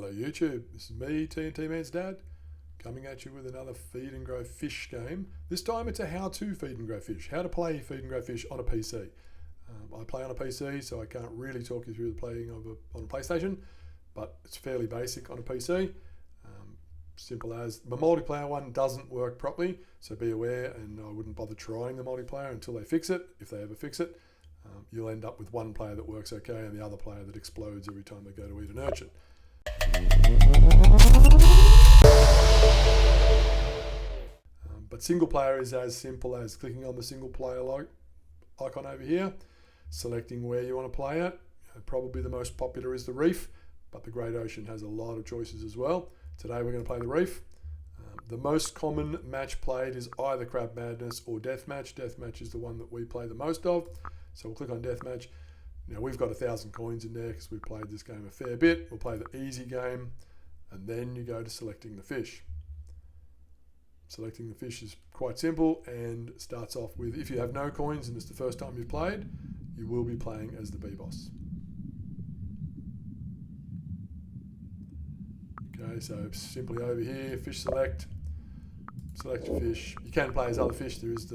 Hello YouTube, this is me, TNT Man's Dad, coming at you with another Feed and Grow Fish game. This time it's a how-to feed and grow fish, how to play feed and grow fish on a PC. I play on a PC, so I can't really talk you through the playing on a PlayStation, but it's fairly basic on a PC. Simple as, the multiplayer one doesn't work properly, so be aware, and I wouldn't bother trying the multiplayer until they fix it, if they ever fix it. You'll end up with one player that works okay and the other player that explodes every time they go to eat an urchin. But single player is as simple as clicking on the single player icon over here, selecting where you want to play it. Probably the most popular is the reef, but the Great Ocean has a lot of choices as well. Today we're going to play the reef. The most common match played is either Crab Madness or Deathmatch. Deathmatch is the one that we play the most of. So we'll click on Deathmatch. Now we've got 1,000 coins in there because we've played this game a fair bit. We'll play the easy game, and then you go to selecting the fish. Selecting the fish is quite simple and starts off with, if you have no coins and it's the first time you've played, you will be playing as the Bebos. Okay, so simply over here, fish select your fish. You can play as other fish. There is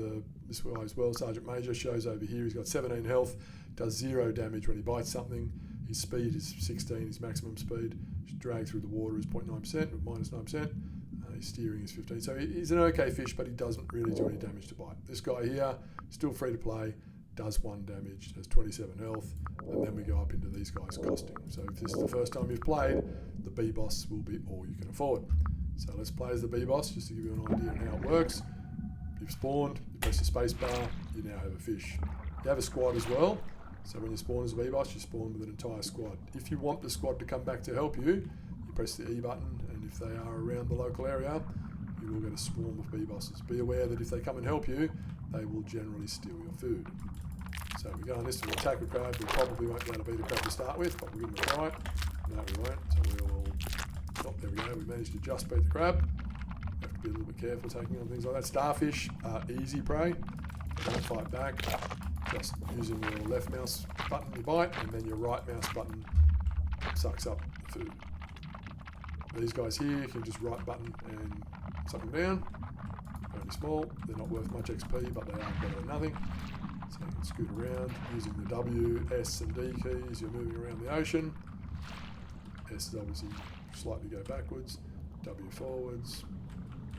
this guy as well, Sergeant Major, shows over here. He's got 17 health, does 0 damage when he bites something. His speed is 16, his maximum speed. His drag through the water is 0.9%, or minus 9%. His steering is 15. So he's an okay fish, but he doesn't really do any damage to bite. This guy here, still free to play, does 1 damage, has 27 health, and then we go up into these guys costing. So if this is the first time you've played, the Bebos will be all you can afford. So let's play as the Bebos, just to give you an idea on how it works. You've spawned, you press the space bar, you now have a fish. You have a squad as well, so when you spawn as a Bebos, you spawn with an entire squad. If you want the squad to come back to help you, you press the E button, and if they are around the local area, you will get a swarm of Bebosses. Be aware that if they come and help you, they will generally steal your food. So we go on this to attack a crab. We probably won't be able to beat a crab to start with, but we'll give them a try. No, we won't. So we'll... Oh, there we go. We managed to just beat the crab. Have to be a little bit careful taking on things like that. Starfish are easy prey. They don't fight back. Just using your left mouse button, you bite, and then your right mouse button sucks up the food. These guys here, you can just right button and suck them down. Only small. They're not worth much XP, but they are better than nothing. So you can scoot around using the W, S and D keys. You're moving around the ocean. S is obviously slightly go backwards, W forwards,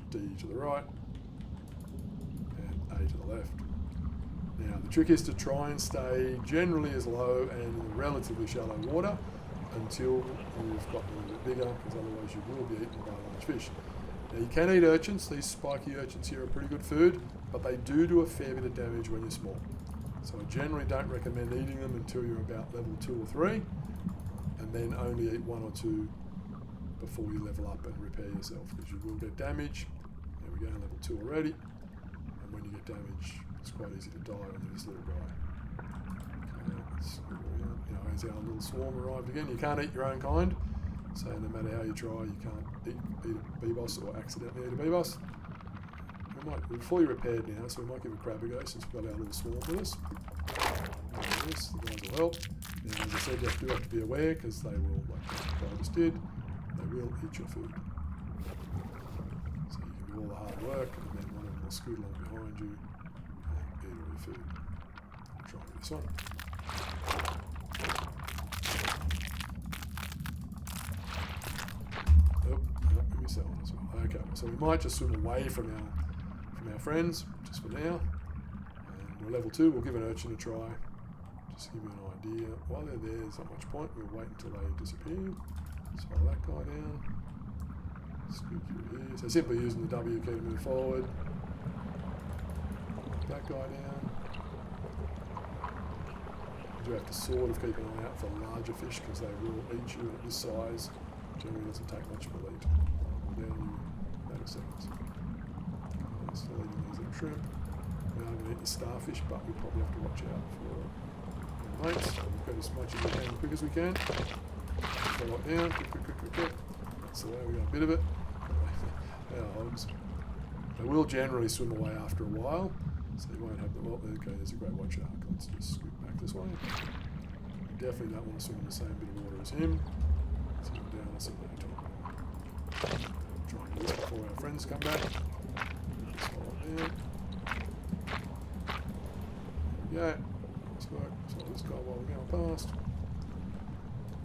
D to the right, and A to the left. Now the trick is to try and stay generally as low and in relatively shallow water until you've gotten a little bit bigger, because otherwise you will be eaten by large fish. Now you can eat urchins. These spiky urchins here are pretty good food, but they do a fair bit of damage when you're small. So I generally don't recommend eating them until you're about level 2 or 3, and then only eat 1 or 2 before you level up and repair yourself, because you will get damage. There we go, level 2 already. And when you get damage, it's quite easy to die on this little guy. Okay, as our little swarm arrived again. You can't eat your own kind, so no matter how you try, you can't eat a Bebos or accidentally eat a Bebos. We're fully repaired now, so we might give a crab a go since we've got our little swarm with us. This, the guys will help. Now, as I said, you do have to be aware, because they will, like I just did, they will eat your food. So you can do all the hard work, and then one of them will scoot along behind you and eat all your food. I'll try with this one. Oh, we missed that one as well. Okay, so we might just swim away from our friends, just for now. And we're level 2, we'll give an urchin a try. Just to give you an idea. While they're there, there's not much point. We'll wait until they disappear. Swallow that guy down. Scoot through here. So simply using the W key to move forward. That guy down. You do have to sort of keep an eye out for larger fish, because they will eat you at this size. Generally doesn't take much of a lead. We're down in about a second. Still eating these little shrimp. We are going to eat the starfish, but we probably have to watch out for our mates. We've got as much as we can, as quick as we can. Follow it down, quick. That's the way, we got a bit of it. Our hogs. They will generally swim away after a while, so you won't have them. Oh, okay, there's a great white shark. Let's just scoot back this way. We definitely don't want to swim in the same bit of water as him. So we're down Awesome. Try and do this before our friends come back. Swallow it down. There we go. Nice work. Swallow this guy while we're going past.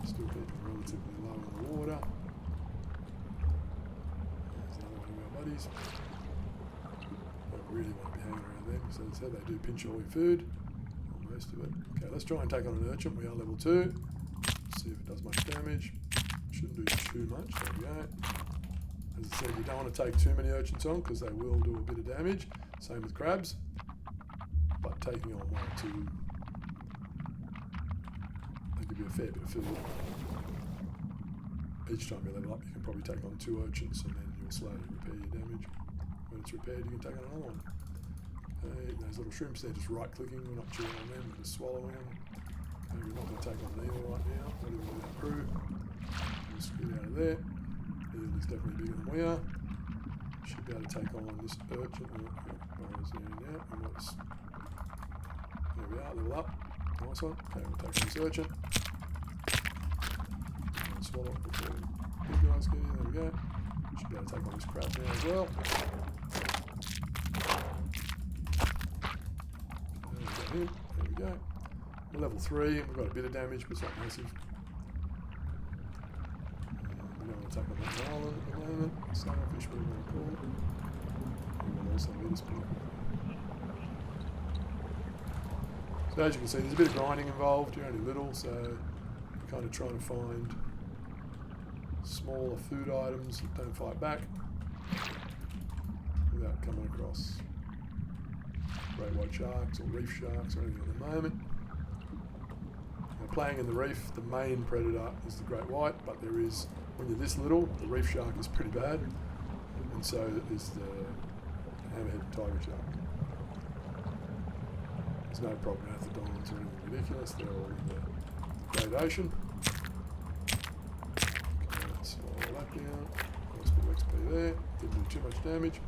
Still keeping relatively low in the water. There's another one of our buddies. Don't really want to be hanging around them, so as I said, they do pinch all your food, or most of it. Okay, let's try and take on an urchin. We are level 2. See if it does much damage. Shouldn't do too much. There we go. As I said, you don't want to take too many urchins on because they will do a bit of damage. Same with crabs. But taking on 1 or 2, they give you a fair bit of food. Each time you level up, you can probably take on 2 urchins and then you'll slowly repair your damage. When it's repaired, you can take on another one. Okay, those little shrimps, they're just right-clicking. We're not chewing on them, we're just swallowing them. Okay, we're not going to take on an eel right now. Not even with our crew. We'll scoot out of there. Eel is definitely bigger than we are. Should be able to take on this urchin. Burrows in now. We might just... There we are, level up. Nice one. Okay, we'll take on this urchin. And swallow it before these guys get in. There we go. Should be able to take on this crab now as well. Okay, him. There we go. We're level 3, and we've got a bit of damage, but it's not massive. We don't want to take on that island at the moment. Starfish, whatever you want to call it. We will also be this big. So as you can see, there's a bit of grinding involved. You're only little, so you're kind of trying to find smaller food items that don't fight back without coming across great white sharks or reef sharks or anything at the moment. Now, playing in the reef, the main predator is the great white, but there is, when you're this little, the reef shark is pretty bad, and so is the hammerhead tiger shark. There's no prognathodons or anything ridiculous, they're all in the Great Ocean. Okay, let's swallow that down. Nice bit of XP there, didn't do too much damage.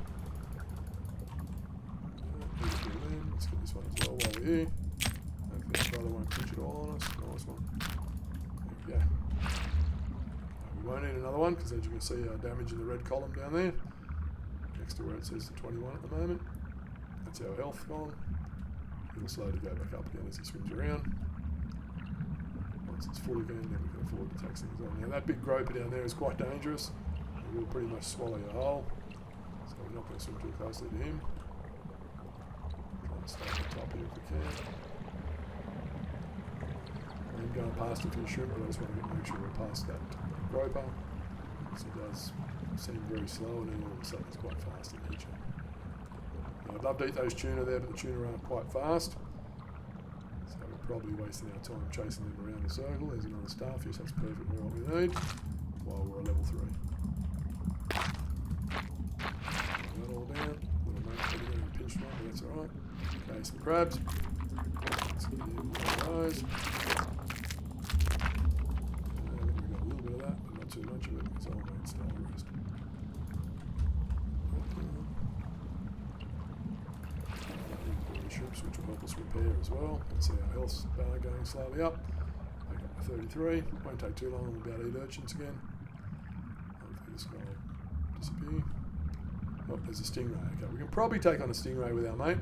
Let's get this one as well while we're here. Hopefully that brother won't pinch it all on us. Nice one. There we go. We won't need another one because as you can see our damage in the red column down there. Next to where it says the 21 at the moment. That's our health column. It'll slowly go back up again as he swims around. Once it's full again, then we can afford to take things on. Now that big groper down there is quite dangerous. He will pretty much swallow your whole. So we're not going to swim too closely to him. Stay on top here if we can. I'm going past a few shrimp, but I just want to make sure we're past that groper. Because it does seem very slow and then all of a sudden it's quite fast in nature. Now, I'd love to eat those tuna there, but the tuna aren't quite fast. So we're probably wasting our time chasing them around the circle. There's another starfish, that's perfectly what we need while we're at level 3. That all down. Little mate getting in and pinched one, but that's alright. Okay, some crabs. Let's get in one of those. I think we got a little bit of that, but not too much of it. It's all made style rest. Shrimps, which will help us repair as well. You can see our health bar going slowly up. Back up to 33. Won't take too long, we'll be able to eat urchins again. Hopefully this guy will disappear. Oh, there's a stingray. Okay, we can probably take on a stingray with our mate.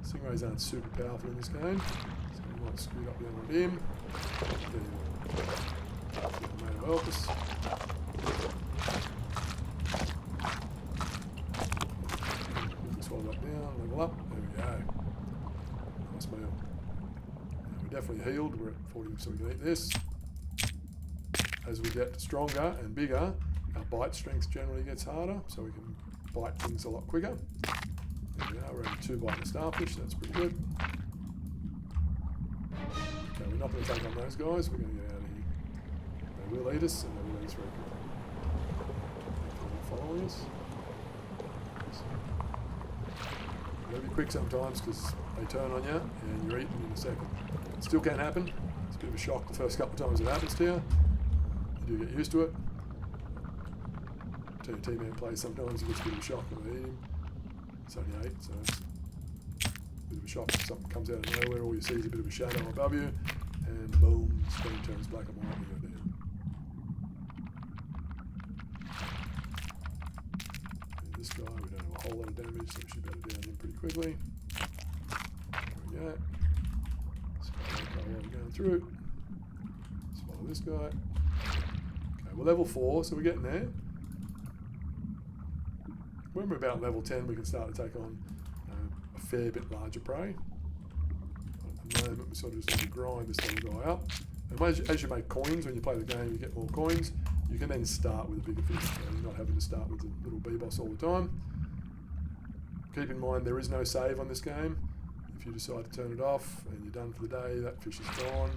Stingrays aren't super powerful in this game, so we might scoot up down on him. Get the mate will help us. Swallow that down, level up. There we go. Nice meal. Now we're definitely healed. We're at 40, so we can eat this. As we get stronger and bigger, our bite strength generally gets harder, so we can bite things a lot quicker. There we are, we're only 2 biting a starfish, that's pretty good. Okay, we're not going to take on those guys, we're going to get out of here. They will eat us, and they will eat us very quickly. They're following us. You've got to be quick sometimes because they turn on you and you're eaten in a second. It still can happen. It's a bit of a shock the first couple of times it happens to you. You do get used to it. T-Man plays sometimes, he gets a bit of a shock when they eat him. It's only 8, so it's a bit of a shock if something comes out of nowhere, all you see is a bit of a shadow above you, and boom, the screen turns black and white and you go down. guy. We don't have a whole lot of damage, so we should be able to down him pretty quickly. There we go. While we're going through. Let's follow this guy. Okay, we're level 4, so we're getting there. When we're about level 10, we can start to take on a fair bit larger prey. At the moment, we sort of just need to grind this little guy up. And as you make coins, when you play the game, you get more coins. You can then start with a bigger fish, so you're not having to start with the little Bebos all the time. Keep in mind, there is no save on this game. If you decide to turn it off and you're done for the day, that fish is gone.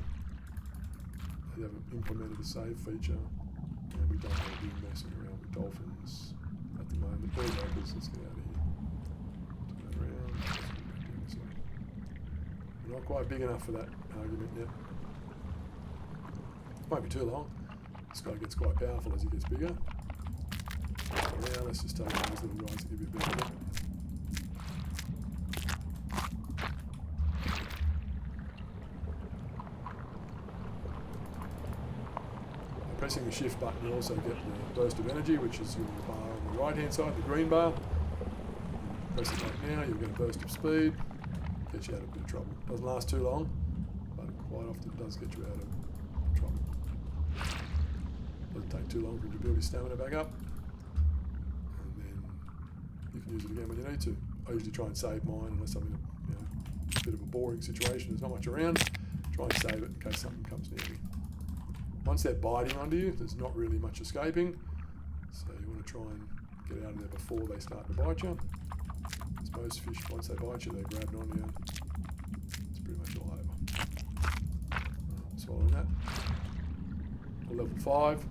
They haven't implemented a save feature, and we don't want to be messing around with dolphins at the moment. Let's get out of here. Turn around. We're not quite big enough for that argument yet. Won't be too long. This guy gets quite powerful as he gets bigger. Now let's just take those little guys to give you a bit of it. By pressing the shift button, you also get the burst of energy, which is your bar on the right hand side, the green bar. Press it right now, you'll get a burst of speed. Gets you out of a bit of trouble. Doesn't last too long, but quite often does get you out of trouble. Doesn't take too long for you to build your stamina back up, and then you can use it again when you need to. I usually try and save mine unless I'm in a bit of a boring situation. There's not much around. Try and save it in case something comes near me. Once they're biting onto you, there's not really much escaping, so you want to try and get out of there before they start to bite you. As most fish, once they bite you, they're grabbing onto you. It's pretty much all over. Swallowing that. We're level 5, so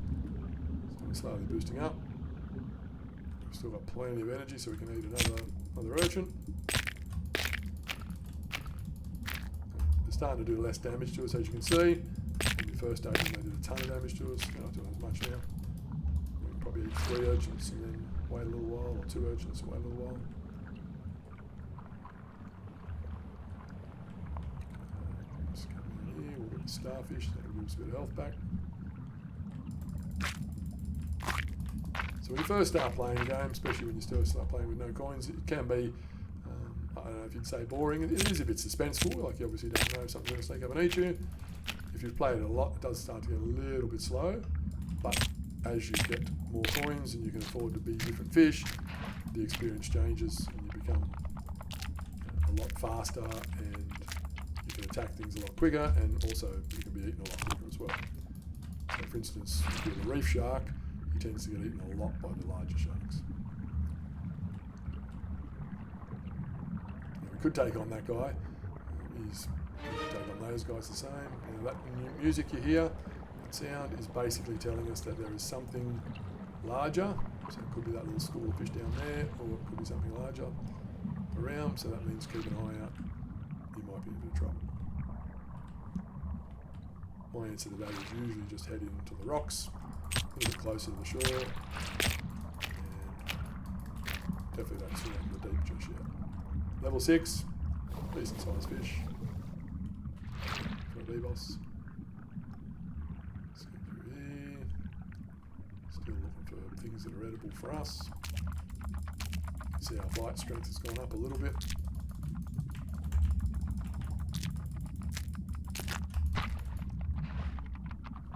we're slowly boosting up. We've still got plenty of energy, so we can eat another urchin. They're starting to do less damage to us, as you can see. When we first opened, they did a ton of damage to us. They're not doing as much now. We can probably eat 3 urchins and then wait a little while, or 2 urchins and wait a little while. Just come in here, we'll get the starfish, that'll give us a bit of health back. So when you first start playing a game, especially when you still start playing with no coins, it can be, I don't know if you'd say boring. It is a bit suspenseful, like you obviously don't know if something's going to sneak up and eat you. If you've played it a lot, it does start to get a little bit slow, but as you get more coins and you can afford to be different fish, the experience changes and you become a lot faster, and you can attack things a lot quicker, and also you can be eaten a lot quicker as well. So for instance, if you're a reef shark, he tends to get eaten a lot by the larger sharks. Now, we could take on that guy. We could take on those guys the same. Now, that music you hear, that sound, is basically telling us that there is something larger. So it could be that little school of fish down there, or it could be something larger around. So that means keep an eye out. You might be in a bit of trouble. My answer to that is usually just head into the rocks, a little bit closer to the shore, and definitely don't swim into the deep just yet. Level 6, decent sized fish for a Bebos. Let's get through here. Still looking for things that are edible for us. You can see our bite strength has gone up a little bit.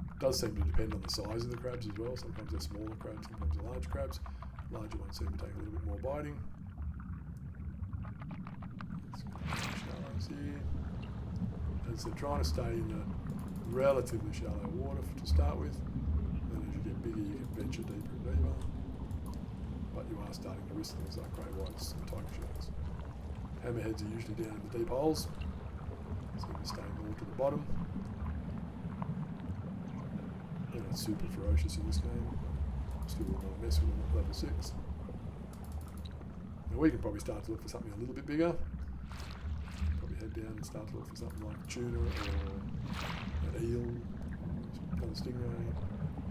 It does seem to depend on the size of the crabs as well. Sometimes they're smaller crabs, sometimes they're large crabs. Larger ones seem to take a little bit more biting. Let's get some shallows here. As they're trying to stay in a relatively shallow water to start with. Then as you get bigger, you can venture deeper and deeper. But you are starting to risk things like grey whites and tiger sharks. Hammerheads are usually down in the deep holes, so you're staying more to the bottom. They're not super ferocious in this game. Still wouldn't want to mess with them at level 6. Now we can probably start to look for something a little bit bigger. Probably head down and start to look for something like tuna or an eel, some kind of stingray.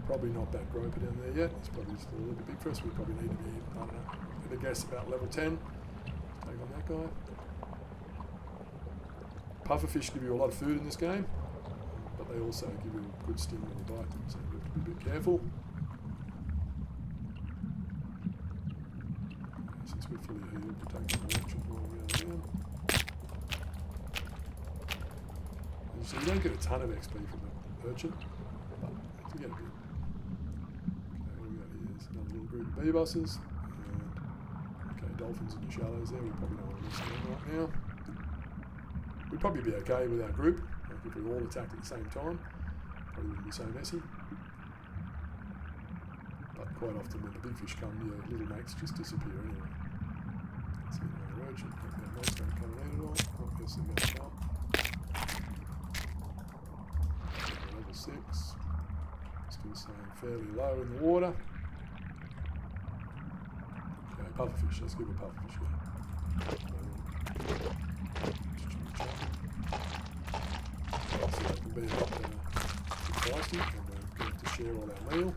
Probably not that groper down there yet. It's probably still a little bit big for us. We probably need to be, I don't know, I'm going to guess about level 10. Take on that guy. Pufferfish give you a lot of food in this game, but they also give you a good sting when you bite them, so you have to be a bit careful. since we're fully healed, we'll take the launch before we go down. And so you don't get a ton of XP from the urchin, but you get a bit. Okay, what do we got here? There's another little group of Beboses. Okay, dolphins in the shallows there. We probably don't want to miss them right now. We'd probably be okay with our group. Like if we all attacked at the same time, probably wouldn't be so messy. But quite often when the big fish come, your little mates just disappear anyway. Let's see another urchin. Our mates don't come and eat it all. Oh, yes, they're going to come. Level 6. Still staying fairly low in the water. Okay, pufferfish. Let's give a pufferfish go. So they can be a lot feisty, and we're going to share all our meal.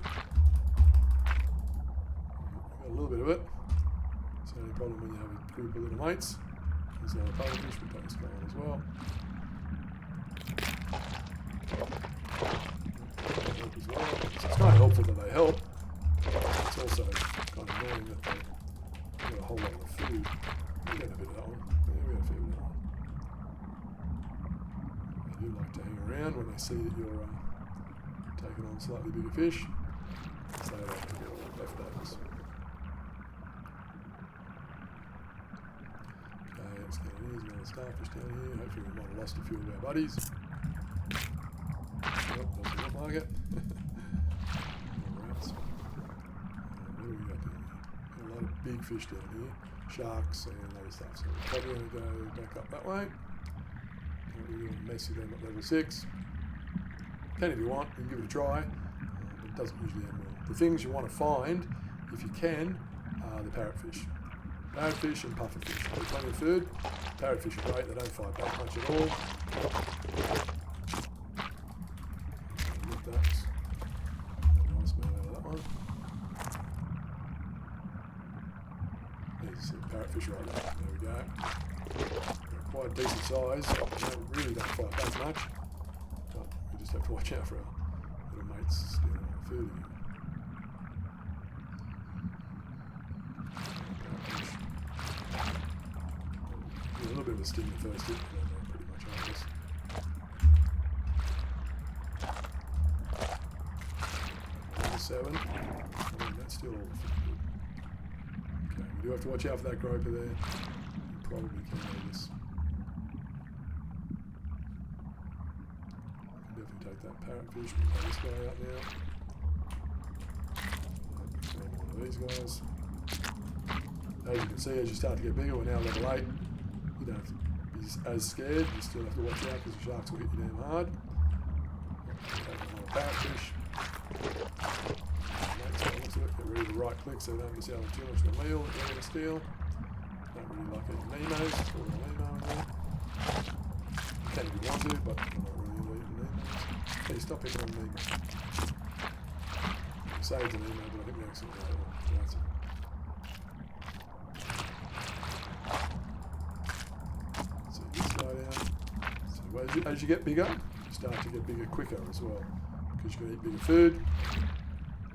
We've got a little bit of it. It's the only problem when you have a group of little mates. There's another pufferfish. We'll take this guy on as well. So it's kind of helpful that they help. It's also kind of annoying that they get a whole lot of food. We're getting a bit of that one. Yeah, we got a fair bit of that one. They do like to hang around when they see that you're taking on slightly bigger fish. So they like to get all the leftovers. Okay, let's get in here. There's another starfish down here. Hopefully we might have lost a few of our buddies. Nope, doesn't look like it. Rats. What do we got down here? A lot of big fish down here. Sharks and other stuff. So we're probably going to go back up that way. Don't really want to mess with them at level 6. Can if you want, you can give it a try. But it doesn't usually end well. The things you want to find, if you can, are the parrotfish. Parrotfish and pufferfish. There's plenty of food. Parrotfish are great, they don't fight back much at all. That's a nice amount out of that one. There's a parrotfish right there. There we go. They're quite a decent size. They really don't fight back much. But we just have to watch out for our little mates stealing all the food again. A little bit of a sting the first hit, but then they're pretty much harmless. Seven. That's still all good. Okay, we do have to watch out for that groper there. You probably can do this. We can definitely take that parrotfish. We'll take this guy out now. One of these guys. As you can see, as you start to get bigger, we're now level 8. You don't have to be as scared. You still have to watch out because the sharks will hit you damn hard. Take another parrotfish. Get ready to right click so we don't miss out on too much of the meal that we're going to steal. Don't really like any Nemos, just put a Nemo in there. You can if you want to, but I'm not really into eating Nemos. Hey, stop picking on Nemo. I saved an Nemo, but I think we accidentally ate one. So that's it. So this guy down. So as you get bigger, you start to get bigger quicker as well. Because you can eat bigger food.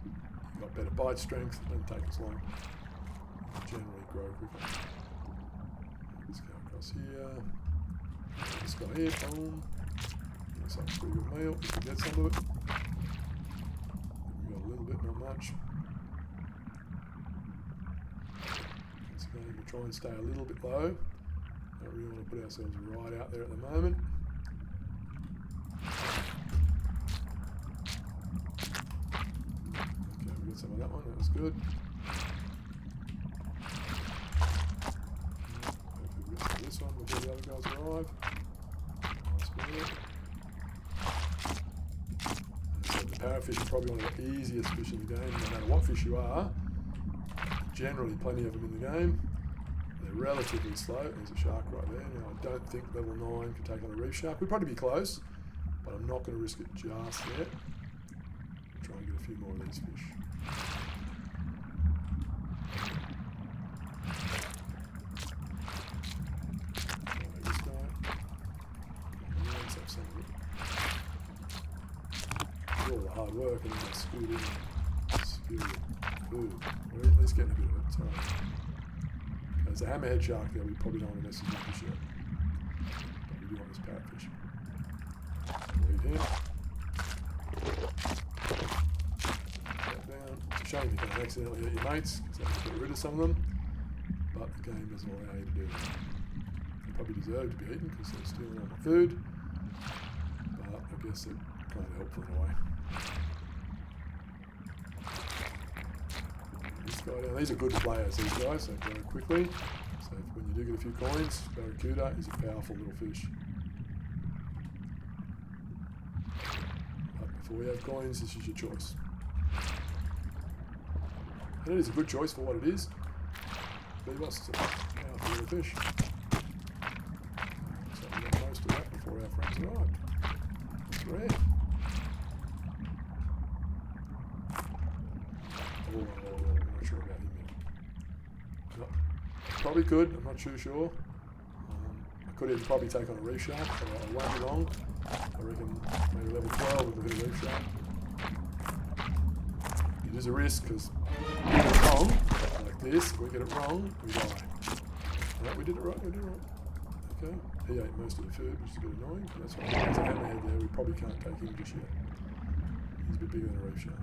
You've got better bite strength, it doesn't take as long. You generally grow quicker. Let's go across here. This guy here, boom. Looks like a pretty good meal. We can get some of it. We got a little bit, not much. Once again, we'll try and stay a little bit low. Don't really want to put ourselves right out there at the moment. Some of that one, that was good. Hopefully we'll get some of this one before the other guys arrive. Nice meal. So the parrotfish are probably one of the easiest fish in the game, no matter what fish you are. Generally plenty of them in the game. They're relatively slow. There's a shark right there. Now I don't think level 9 can take on a reef shark. We'd probably be close, but I'm not going to risk it just yet. Try and get a few more of these fish. This guy. Let's have some of it. Do all the hard work and then they scoot in and steal the food. We're at least getting a bit of it. It's alright. there's a hammerhead shark there. We probably don't want to mess with this yet. But we do want this parrotfish. Leave him. That down. It's a shame you can't accidentally eat your mates, because that will get rid of some of them. But the game doesn't allow you to do that. They probably deserve to be eaten because they're stealing all my food. But I guess they're kind of helpful in a way. This guy down, these are good players, these guys, they grow quickly. So when you do get a few coins, barracuda is a powerful little fish. But before we have coins, this is your choice. And it is a good choice for what it is. Bebos is a powerful little fish. So we got most of that before our friends arrived. It's rare. Oh, I'm not sure about him yet. No, probably could, I'm not too sure. I could even probably take on a reef shark, but I won't be long. I reckon maybe level 12 with a bit of reef shark. It is a risk because we get it wrong, like this, if we get it wrong, we die. No, we did it right, we did it right. Okay, he ate most of the food, which is a bit annoying, but that's right. There's a hammerhead there, we probably can't take him just yet. He's a bit bigger than a reef shark.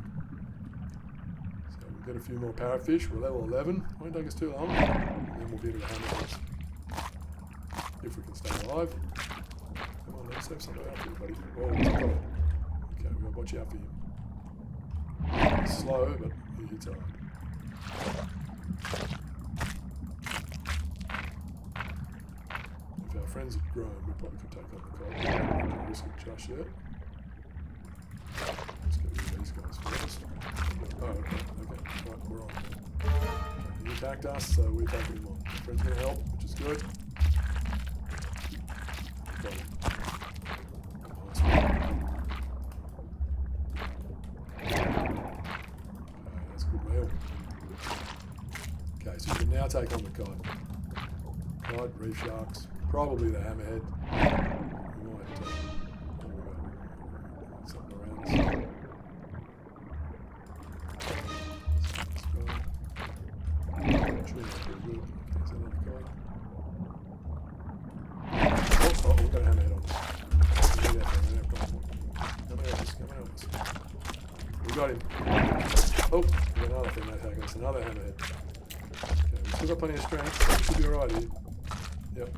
So we've got a few more parrotfish, we're level 11, won't take us too long, and then we'll be able to hammerheads. If we can stay alive. Come on, let's have something out for you, buddy. Whoa, he's got it. Okay, we've got to watch out for him. He's slow, but he hits hard. If our friends had grown, we probably could take on the cod. We can't risk it just yet. Let's get rid of these guys first. Oh, okay, right, we're on. He attacked us, so we're taking him on. Our friend's going to help, which is good. Got him. Nice one. That's a good meal. Okay, so we can now take on the cod. Cod, reef sharks, probably the hammerhead. We might something around us. Actually, that's pretty good. Okay, is that another cod? Oh, we've got a hammerhead on us. Come help us. We got him. Oh, we got another thing that attack us. Another hammerhead. Okay, we've still got plenty of strength, so we should be alright here. Yep.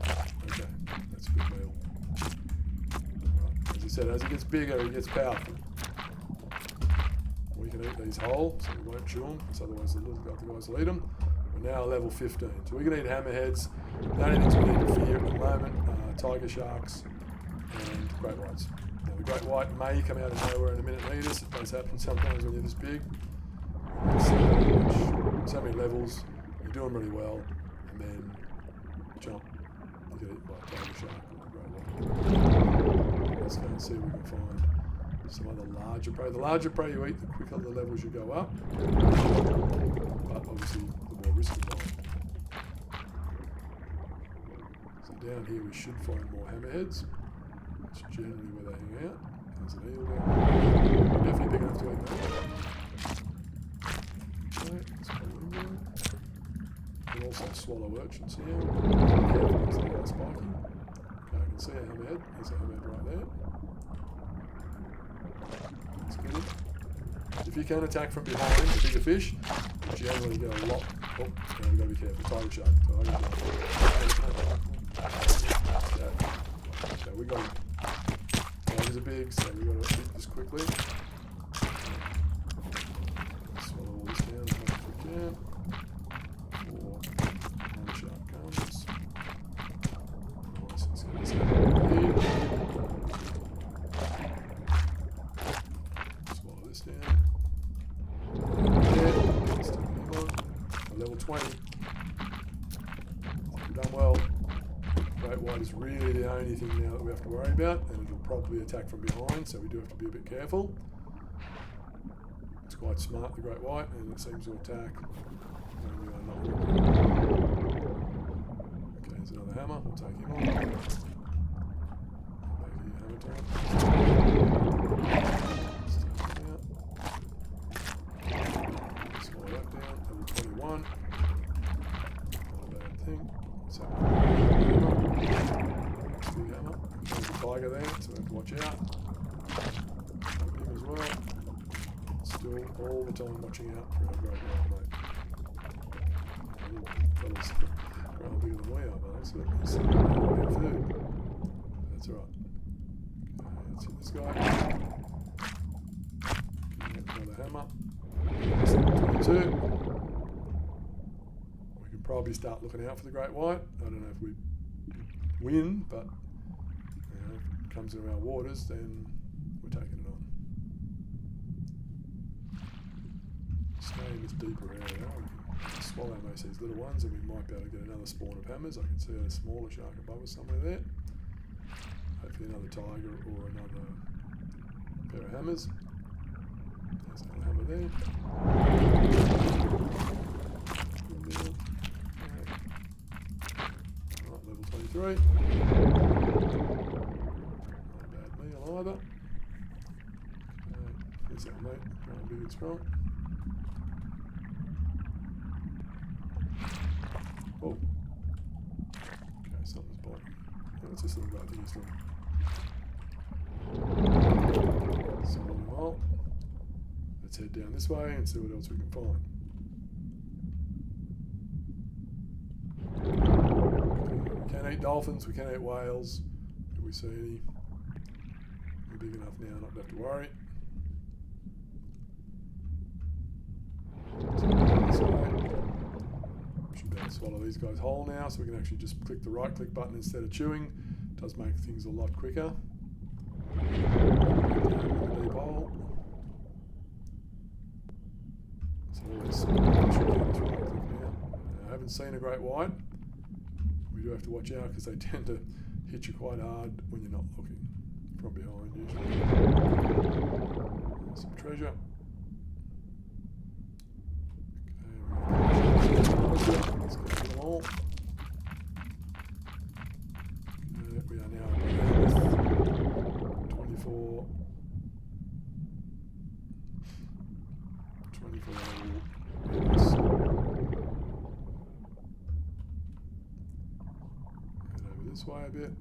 Okay, that's a good meal. Right. As I said, as he gets bigger, he gets powerful. We can eat these whole, so we won't chew them, because otherwise the other guys will eat them. We're now level 15, so we can eat hammerheads. The only things we need to fear at the moment are tiger sharks and great whites. Now the great white may come out of nowhere in a minute and eat us. It does happen sometimes when you're this big. So many levels, you're doing really well, and then jump, you get eaten by a tiger shark or a great white. Let's go and see if we can find some other larger prey. The larger prey you eat, the quicker the levels you go up, but obviously the more risk involved. So down here we should find more hammerheads. That's generally where they hang out. There's an eel down there. We're definitely big enough to eat that. Okay, let's put it in there. You can also swallow urchins here. Careful because they are spiky. Okay, I can see a hammerhead. There's a hammerhead right there. Let's get it. If you can attack from behind the bigger fish, you generally get a lot. Oh, now we've got to be careful. Tiger shark. Okay, we got him. Tigers are big, so we've got to eat this quickly. Swallow all this down as much as we can. Before one shark comes. Nice, let's get this guy over here. Swallow this down. Yeah, let's take him on. Level 20. We've done well. Great white is really the only thing now that we have to worry about, and it'll probably attack from behind, so we do have to be a bit careful. It's quite smart, the great white, and it seems to attack when we are not looking. Okay, there's another hammer, we'll take him on. Back here, hammer time. Let's take him out. Slow that down, level 21. Not a bad thing. So, big hammer. There's a tiger there, so we have to watch out. Him as well. Still all the time watching out for our great white, mate. Fellas growing bigger than we are, but that's food. That's alright. Okay, let's hit this guy. Another hammer. 22. We can probably start looking out for the great white. I don't know if we win, but if it comes into our waters, then we're taking it on. Stay in this deeper area. We can swallow most of these little ones, and we might be able to get another spawn of hammers. I can see a smaller shark above us somewhere there. Hopefully another tiger or another pair of hammers. There's another hammer there. Alright, level 23. Not bad meal either. There's that mate, growing big and strong. Oh. Okay, something's biting. Oh, it's this little guy, I think he's still. Swallow them all. Let's head down this way and see what else we can find. Okay, we can eat dolphins, we can eat whales. Do we see any? We're big enough now not to have to worry. This way. Should be able to swallow these guys whole now, so we can actually just click the right click button instead of chewing. It does make things a lot quicker. Deep hole. So let's right click now. I haven't seen a great white. We do have to watch out because they tend to hit you quite hard when you're not looking from behind usually. There's some treasure. Let's go through them all. We are now at 24. 24 Bebos. Head over this way a bit.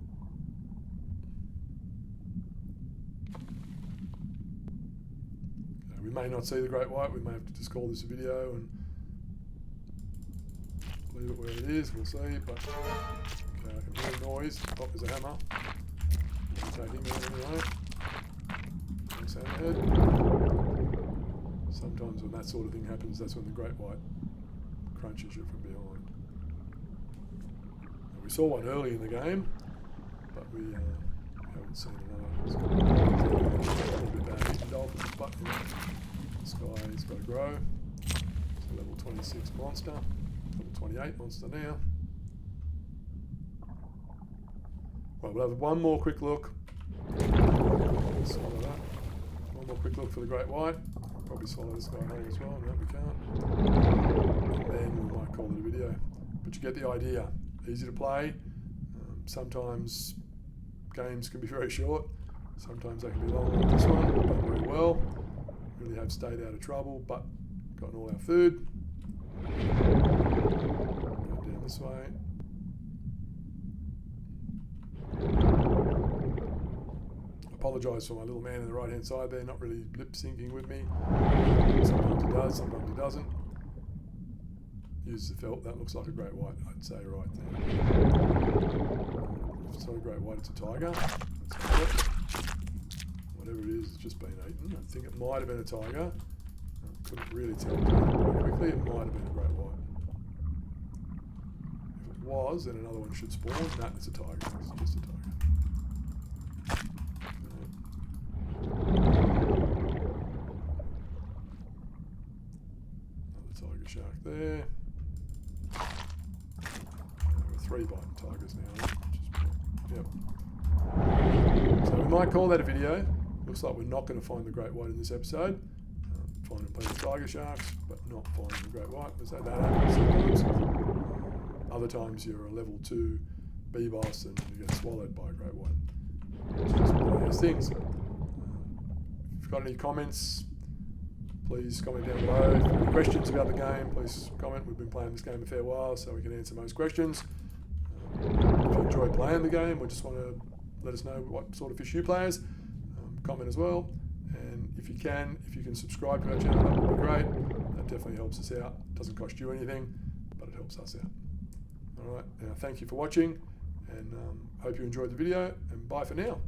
Okay, we may not see the great white. We may have to just call this a video and leave it where it is, we'll see, but okay, I can hear a noise. Oh, there's a hammer. We'll take him out anyway. Nice hammerhead. Sometimes when that sort of thing happens, that's when the great white crunches you from behind. And we saw one early in the game, but we haven't seen another. It's a little bit bad eating dolphins, but you know, this guy's got to grow. It's a level 26 monster. Level 28 monster now. Right, we'll have one more quick look. Swallow that. One more quick look for the great white. We'll probably swallow this guy whole as well. No, we can't. And then we might call it a video. But you get the idea. Easy to play. Sometimes games can be very short. Sometimes they can be long like this one. We've done very well. Really have stayed out of trouble, but gotten all our food. Down this way. Apologise for my little man in the right hand side there, not really lip syncing with me. Sometimes he does, sometimes he doesn't. Use the felt, that looks like a great white, I'd say right there. If it's not a great white, it's a tiger. Whatever it is, it's just been eaten. I think it might have been a tiger. I couldn't really tell quickly, it might have been a great white. If it was, then another one should spawn. No, it's a tiger, it's just a tiger. Another tiger shark there. We're 3 biting tigers now, yep. So we might call that a video. Looks like we're not going to find the great white in this episode. Finding plenty of tiger sharks, but not finding the great white. So that happens sometimes. Other times you're a level 2 Bebos and you get swallowed by a great white. It's just one of those things. If you've got any comments, please comment down below. If you have any questions about the game, please comment. We've been playing this game a fair while, so we can answer most questions. If you enjoy playing the game or just want to let us know what sort of fish you play as, comment as well. And if you can subscribe to our channel, that would be great. That definitely helps us out. It doesn't cost you anything, but it helps us out. All right, now thank you for watching, and hope you enjoyed the video, and bye for now.